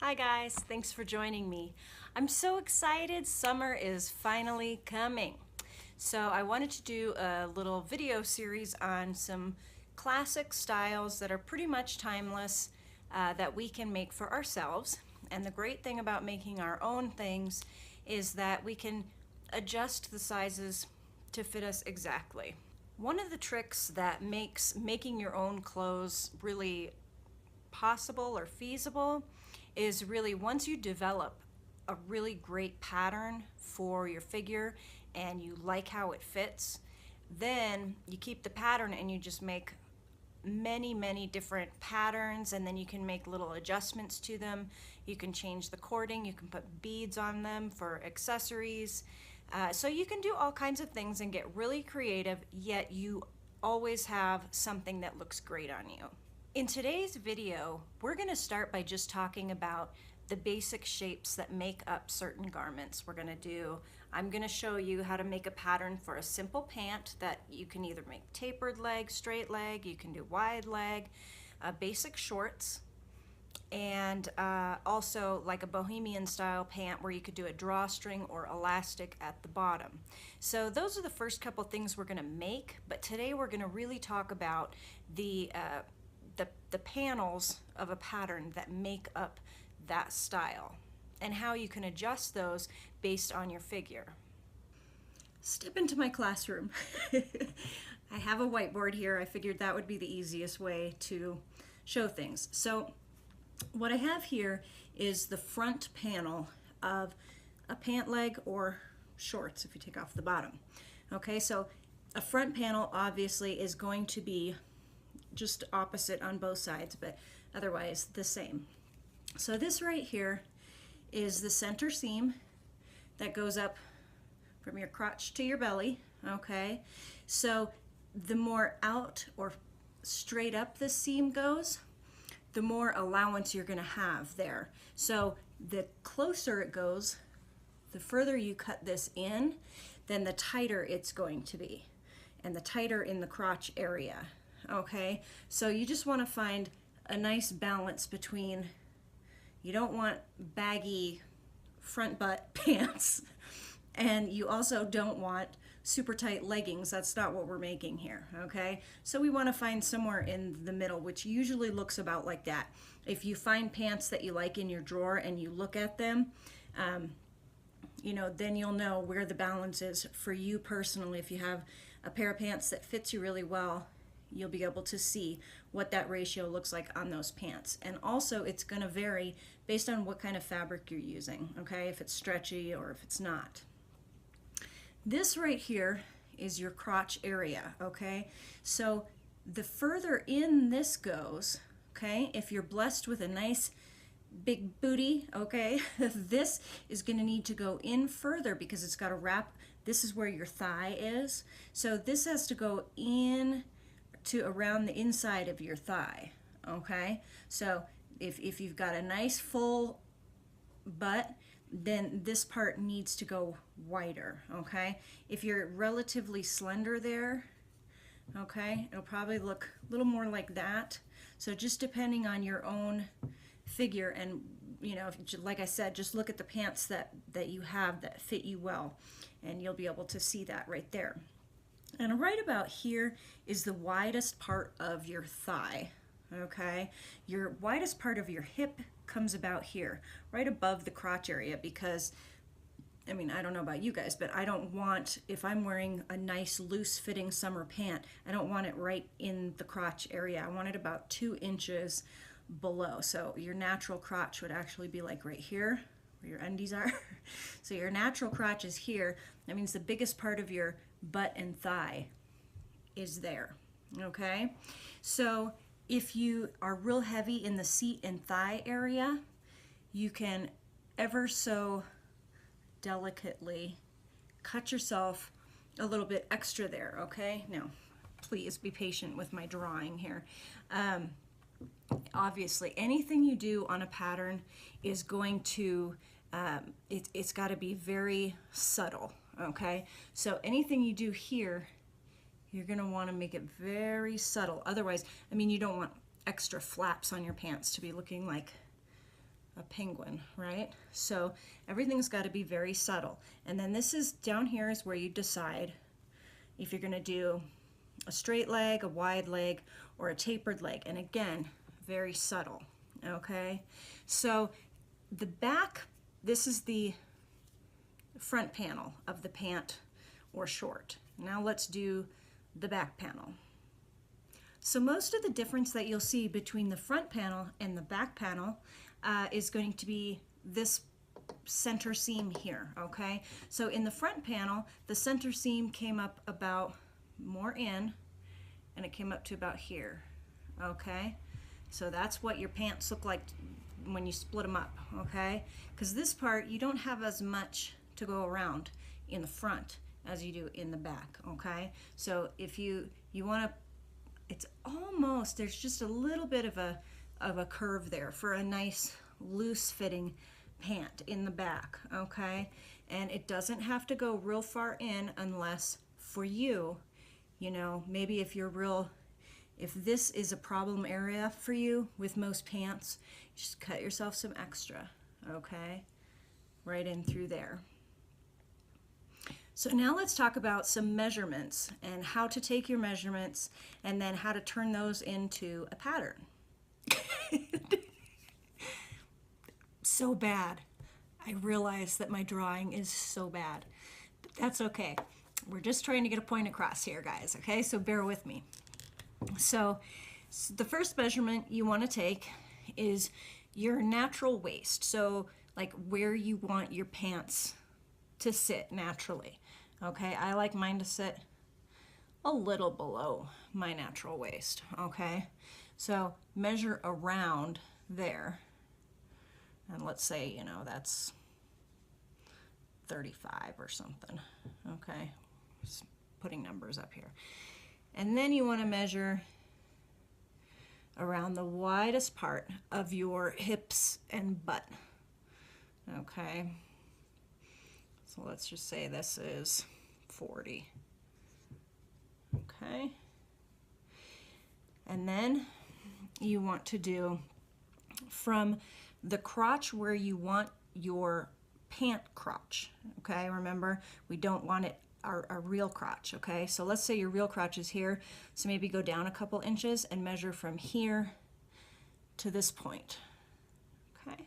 Hi guys, thanks for joining me. I'm so excited, summer is finally coming. So I wanted to do a little video series on some classic styles that are pretty much timeless that we can make for ourselves. And the great thing about making our own things is that we can adjust the sizes to fit us exactly. One of the tricks that makes making your own clothes really possible or feasible is really once you develop a really great pattern for your figure and you like how it fits, then you keep the pattern and you just make many different patterns, and then you can make little adjustments to them. You can change the cording, you can put beads on them for accessories. So you can do all kinds of things and get really creative, yet you always have something that looks great on you. In today's video, we're going to start by just talking about the basic shapes that make up certain garments. I'm going to show you how to make a pattern for a simple pant that you can either make tapered leg, straight leg, you can do wide leg, basic shorts, and also like a bohemian style pant where you could do a drawstring or elastic at the bottom. So those are the first couple things we're going to make, but today we're going to really talk about the panels of a pattern that make up that style and how you can adjust those based on your figure. Step into my classroom. I have a whiteboard here. I figured that would be the easiest way to show things. So what I have here is the front panel of a pant leg or shorts if you take off the bottom. Okay, so a front panel obviously is going to be just opposite on both sides, but otherwise the same. So this right here is the center seam that goes up from your crotch to your belly, okay? So the more out or straight up the seam goes, the more allowance you're gonna have there. So the closer it goes, the further you cut this in, then the tighter it's going to be, and the tighter in the crotch area. Okay, so you just want to find a nice balance between, you don't want baggy front butt pants, and you also don't want super tight leggings. That's not what we're making here, okay? So we want to find somewhere in the middle, which usually looks about like that. If you find pants that you like in your drawer and you look at them, then you'll know where the balance is for you personally. If you have a pair of pants that fits you really well, you'll be able to see what that ratio looks like on those pants. And also it's going to vary based on what kind of fabric you're using, okay, if it's stretchy or if it's not. This right here is your crotch area, okay? So the further in this goes, okay, if you're blessed with a nice big booty, okay, this is going to need to go in further because it's got to wrap. This is where your thigh is. So this has to go in to around the inside of your thigh, okay? So if you've got a nice full butt, then this part needs to go wider, okay? If you're relatively slender there, okay, it'll probably look a little more like that. So just depending on your own figure, and like I said, just look at the pants that you have that fit you well, and you'll be able to see that right there. And right about here is the widest part of your thigh, okay? Your widest part of your hip comes about here, right above the crotch area, because, I don't know about you guys, but I don't want, if I'm wearing a nice loose fitting summer pant, I don't want it right in the crotch area. I want it about 2 inches below. So your natural crotch would actually be like right here, where your undies are. So your natural crotch is here. That means the biggest part of your butt and thigh is there, okay? So if you are real heavy in the seat and thigh area, you can ever so delicately cut yourself a little bit extra there, okay? Now, please be patient with my drawing here. Obviously, anything you do on a pattern is going to, it's got to be very subtle, okay? So anything you do here, you're going to want to make it very subtle. Otherwise, you don't want extra flaps on your pants to be looking like a penguin, right? So everything's got to be very subtle. And then this is down here is where you decide if you're going to do a straight leg, a wide leg, or a tapered leg. And again, very subtle, okay? So the back, this is the front panel of the pant or short. Now let's do the back panel. So most of the difference that you'll see between the front panel and the back panel is going to be this center seam here, okay? So in the front panel, the center seam came up about more in, and it came up to about here, okay? So that's what your pants look like when you split them up, okay? Because this part, you don't have as much to go around in the front as you do in the back, okay? So if you want to, it's almost, there's just a little bit of a curve there for a nice loose fitting pant in the back, okay? And it doesn't have to go real far in unless for you, you know, maybe if this is a problem area for you with most pants, just cut yourself some extra, okay? Right in through there. So now let's talk about some measurements and how to take your measurements and then how to turn those into a pattern. So bad. I realize that my drawing is so bad, but that's okay. We're just trying to get a point across here, guys, okay? So bear with me. So the first measurement you want to take is your natural waist. So like where you want your pants to sit naturally, okay? I like mine to sit a little below my natural waist, okay? So measure around there. And let's say, you know, that's 35 or something, okay? Just putting numbers up here. And then you want to measure around the widest part of your hips and butt, okay? So let's just say this is 40, okay? And then you want to do from the crotch where you want your pant crotch, okay? Remember, we don't want it our real crotch, okay? So let's say your real crotch is here, so maybe go down a couple inches and measure from here to this point, okay?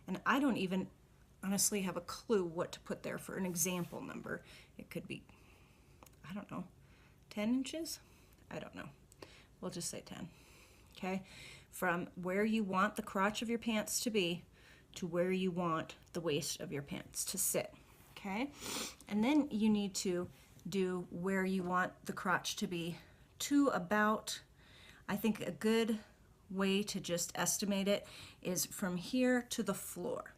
And I don't even honestly have a clue what to put there for an example number. It could be, I don't know, 10 inches? I don't know. We'll just say 10, okay? From where you want the crotch of your pants to be to where you want the waist of your pants to sit, okay? And then you need to do where you want the crotch to be to about, I think a good way to just estimate it is from here to the floor,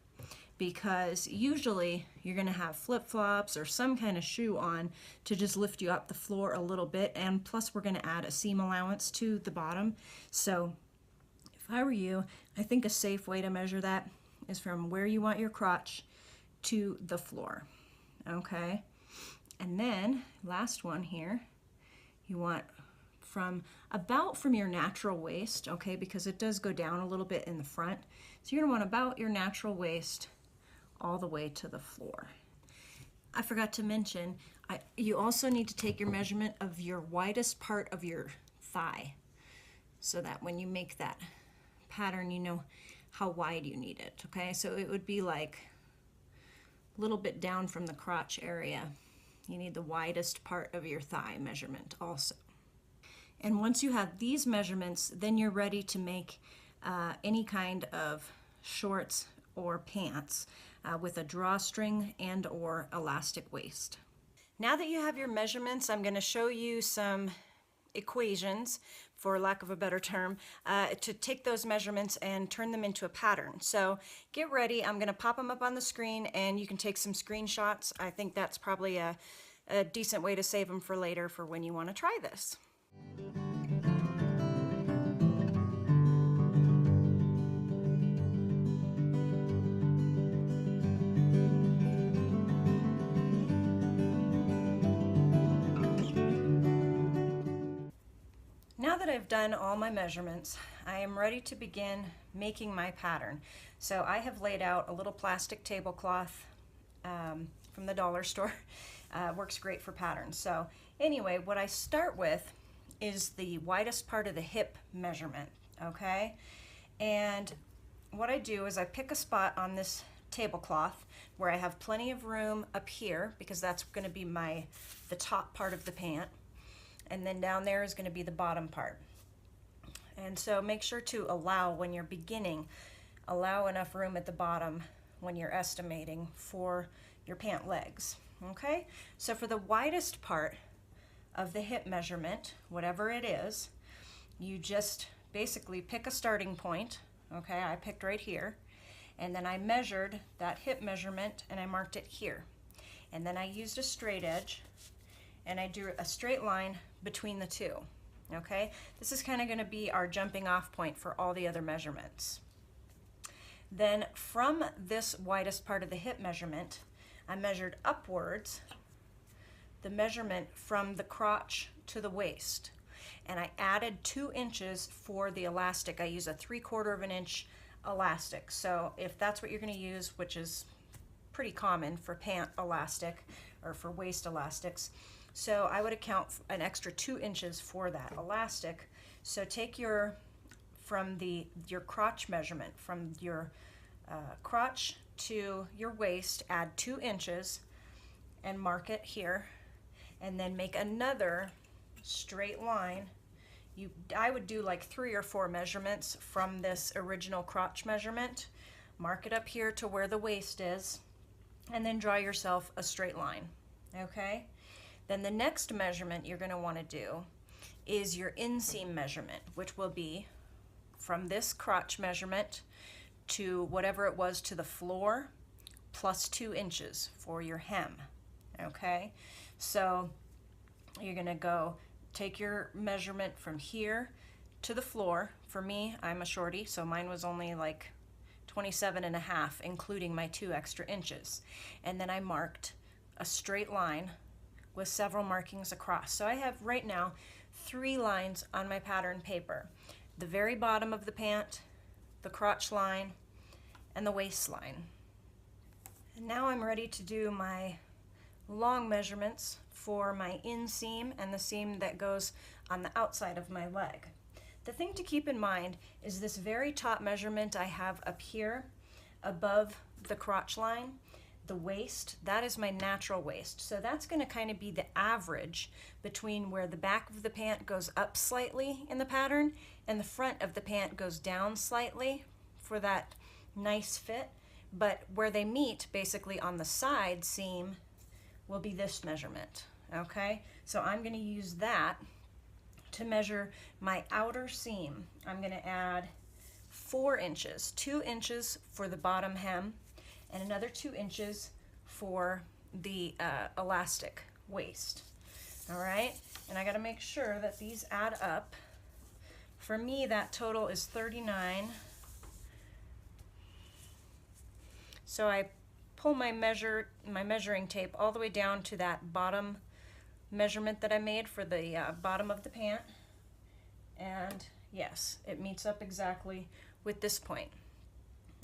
because usually you're going to have flip-flops or some kind of shoe on to just lift you up the floor a little bit, and plus we're going to add a seam allowance to the bottom. So if I were you, I think a safe way to measure that is from where you want your crotch to the floor, okay? And then last one here, you want from your natural waist, okay, because it does go down a little bit in the front. So you're gonna want about your natural waist all the way to the floor. I forgot to mention, you also need to take your measurement of your widest part of your thigh, so that when you make that pattern, you know how wide you need it, okay? So it would be like a little bit down from the crotch area. You need the widest part of your thigh measurement also. And once you have these measurements, then you're ready to make any kind of shorts or pants with a drawstring and or elastic waist. Now that you have your measurements, I'm going to show you some equations, for lack of a better term, to take those measurements and turn them into a pattern. So get ready. I'm going to pop them up on the screen and you can take some screenshots. I think that's probably a decent way to save them for later for when you want to try this. that I've done all my measurements, I am ready to begin making my pattern. So I have laid out a little plastic tablecloth from the dollar store. Works great for patterns. So anyway, what I start with is the widest part of the hip measurement, okay? And what I do is I pick a spot on this tablecloth where I have plenty of room up here, because that's going to be the top part of the pant, and then down there is going to be the bottom part. And so make sure to allow, when you're beginning, allow enough room at the bottom when you're estimating for your pant legs. Okay, so for the widest part of the hip measurement, whatever it is, you just basically pick a starting point. Okay, I picked right here, and then I measured that hip measurement and I marked it here. And then I used a straight edge and I drew a straight line between the two. Okay, this is kind of going to be our jumping off point for all the other measurements. Then from this widest part of the hip measurement, I measured upwards the measurement from the crotch to the waist, and I added 2 inches for the elastic. I use a 3/4 of an inch elastic. So if that's what you're going to use, which is pretty common for pant elastic or for waist elastics, so I would account an extra 2 inches for that elastic. So take your crotch measurement, from your crotch to your waist, add 2 inches and mark it here, and then make another straight line. I would do like 3 or 4 measurements from this original crotch measurement, mark it up here to where the waist is, and then draw yourself a straight line. Okay, then the next measurement you're going to want to do is your inseam measurement, which will be from this crotch measurement to whatever it was to the floor, plus 2 inches for your hem. Okay, so you're going to go take your measurement from here to the floor. For me, I'm a shorty, so mine was only like 27.5, including my 2 extra inches. And then I marked a straight line with several markings across. So I have right now 3 lines on my pattern paper: the very bottom of the pant, the crotch line, and the waistline. And now I'm ready to do my long measurements for my inseam and the seam that goes on the outside of my leg. The thing to keep in mind is this very top measurement I have up here above the crotch line, the waist, that is my natural waist. So that's going to kind of be the average between where the back of the pant goes up slightly in the pattern and the front of the pant goes down slightly for that nice fit. But where they meet, basically on the side seam, will be this measurement. Okay, so I'm going to use that to measure my outer seam. I'm going to add 4 inches, 2 inches for the bottom hem, and another 2 inches for the elastic waist. All right, and I got to make sure that these add up. For me, that total is 39. So I pull my measuring tape all the way down to that bottom measurement that I made for the bottom of the pant, and yes, it meets up exactly with this point.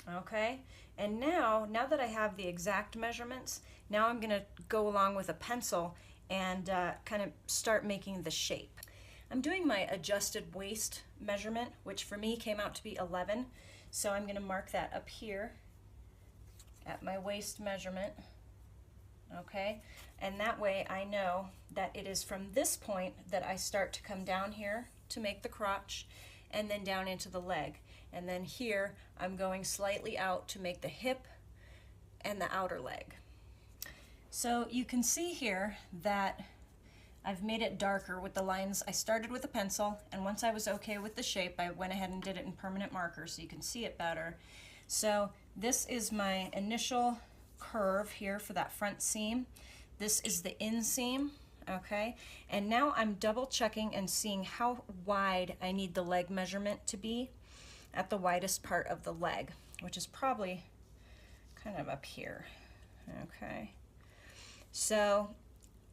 Okay, and now that I have the exact measurements, now I'm going to go along with a pencil and kind of start making the shape. I'm doing my adjusted waist measurement, which for me came out to be 11, so I'm going to mark that up here at my waist measurement. Okay, and that way I know that it is from this point that I start to come down here to make the crotch, and then down into the leg, and then here I'm going slightly out to make the hip and the outer leg. So you can see here that I've made it darker with the lines. I started with a pencil, and once I was okay with the shape, I went ahead and did it in permanent marker so you can see it better. So this is my initial curve here for that front seam. This is the inseam, okay? And now I'm double checking and seeing how wide I need the leg measurement to be at the widest part of the leg, which is probably kind of up here, okay? So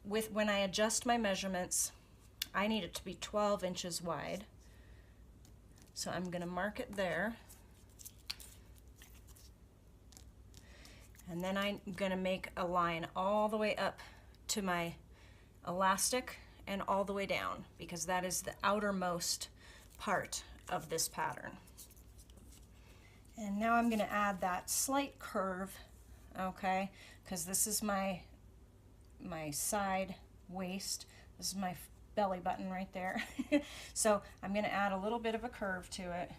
when I adjust my measurements, I need it to be 12 inches wide. So I'm going to mark it there. And then I'm going to make a line all the way up to my elastic and all the way down, because that is the outermost part of this pattern. And now I'm going to add that slight curve, okay, because this is my side waist. This is my belly button right there. So I'm going to add a little bit of a curve to it,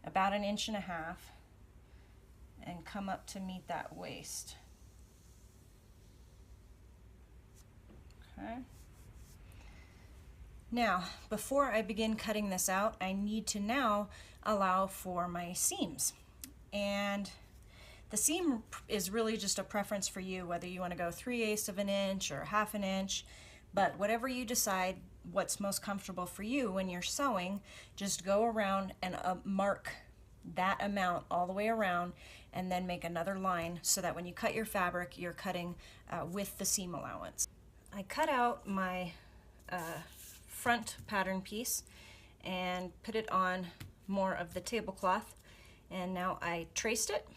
about 1.5 inches, and come up to meet that waist. Okay. Now, before I begin cutting this out, I need to now allow for my seams. And the seam is really just a preference for you, whether you want to go 3/8 of an inch or 1/2 inch, but whatever you decide what's most comfortable for you when you're sewing, just go around and mark that amount all the way around, and then make another line so that when you cut your fabric, you're cutting with the seam allowance. I cut out my front pattern piece and put it on more of the tablecloth, and now I traced it,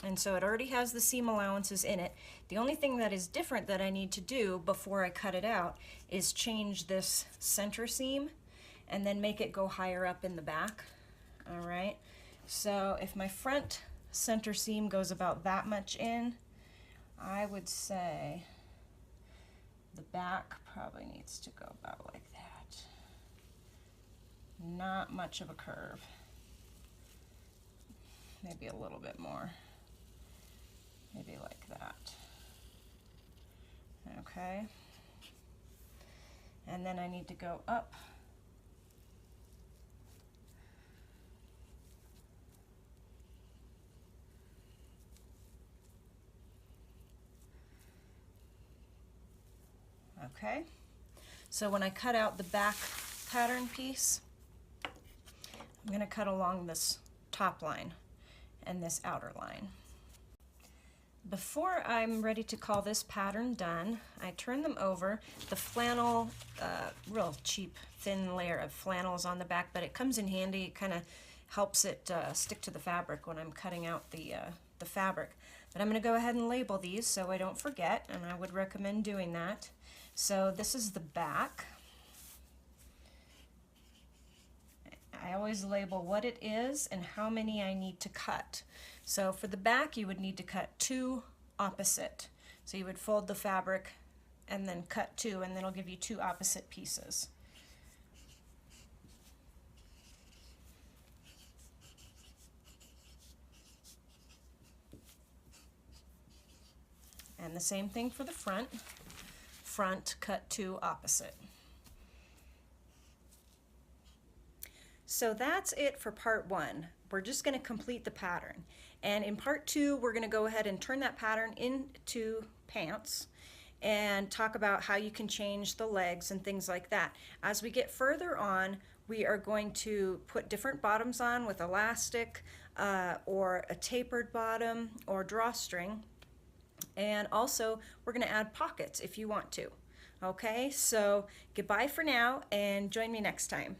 and so it already has the seam allowances in it. The only thing that is different that I need to do before I cut it out is change this center seam and then make it go higher up in the back. All right, so if my front center seam goes about that much in, I would say the back probably needs to go about like that. Not much of a curve. Maybe a little bit more. Maybe like that. Okay. And then I need to go up. Okay. So when I cut out the back pattern piece, I'm going to cut along this top line and this outer line. Before I'm ready to call this pattern done, I turn them over. The flannel, real cheap thin layer of flannel is on the back, but it comes in handy. It kind of helps it stick to the fabric when I'm cutting out the fabric. But I'm going to go ahead and label these so I don't forget, and I would recommend doing that. So this is the back. I always label what it is and how many I need to cut. So for the back, you would need to cut 2 opposite. So you would fold the fabric and then cut 2, and then it'll give you 2 opposite pieces. And the same thing for the front. Front, cut 2 opposite. So that's it for part 1. We're just going to complete the pattern. And in part 2, we're going to go ahead and turn that pattern into pants and talk about how you can change the legs and things like that. As we get further on, we are going to put different bottoms on with elastic or a tapered bottom or drawstring. And also, we're going to add pockets if you want to. Okay, so goodbye for now, and join me next time.